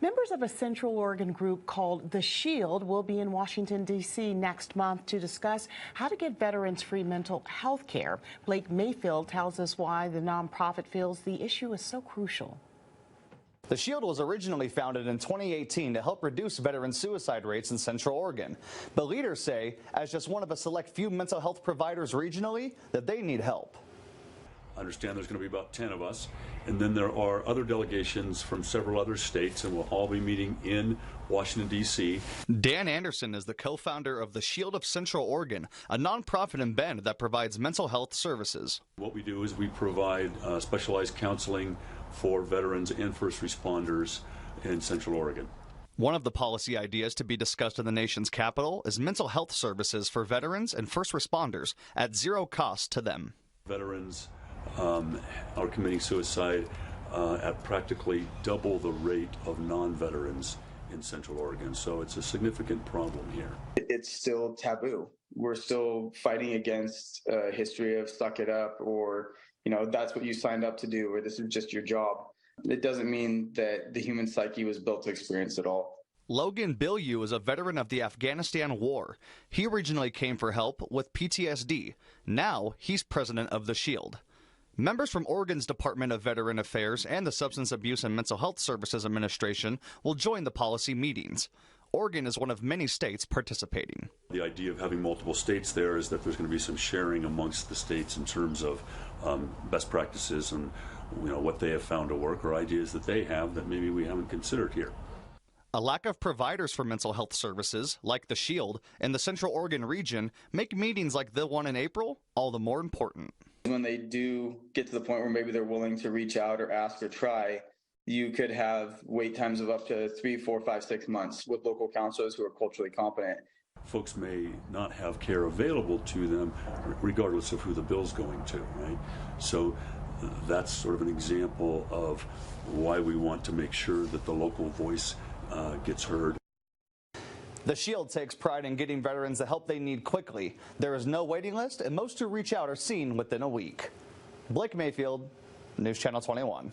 Members of a Central Oregon group called The Shield will be in Washington, D.C. next month to discuss how to get veterans free mental health care. Blake Mayfield tells us why the nonprofit feels the issue is so crucial. The Shield was originally founded in 2018 to help reduce veteran suicide rates in Central Oregon. But leaders say, as just one of a select few mental health providers regionally, that they need help. I understand there's going to be about 10 of us, and then there are other delegations from several other states, and we'll all be meeting in Washington, D.C. Dan Anderson is the co-founder of the Shield of Central Oregon, a nonprofit in Bend that provides mental health services. What we do is we provide specialized counseling for veterans and first responders in Central Oregon. One of the policy ideas to be discussed in the nation's capital is mental health services for veterans and first responders at zero cost to them. Veterans are committing suicide at practically double the rate of non-veterans in Central Oregon. So it's a significant problem here. It's still taboo. We're still fighting against a history of suck it up, or, that's what you signed up to do, or this is just your job. It doesn't mean that the human psyche was built to experience it all. Logan Bilyeu is a veteran of the Afghanistan War. He originally came for help with PTSD. Now he's president of the Shield. Members from Oregon's Department of Veteran Affairs and the Substance Abuse and Mental Health Services Administration will join the policy meetings. Oregon is one of many states participating. The idea of having multiple states there is that there's going to be some sharing amongst the states in terms of best practices and what they have found to work, or ideas that they have that maybe we haven't considered here. A lack of providers for mental health services, like the Shield, in the Central Oregon region make meetings like the one in April all the more important. When they do get to the point where maybe they're willing to reach out or ask or try, you could have wait times of up to 3, 4, 5, 6 months with local counselors who are culturally competent. Folks may not have care available to them regardless of who the bill's going to, right? So that's sort of an example of why we want to make sure that the local voice gets heard. The Shield takes pride in getting veterans the help they need quickly. There is no waiting list, and most who reach out are seen within a week. Blake Mayfield, News Channel 21.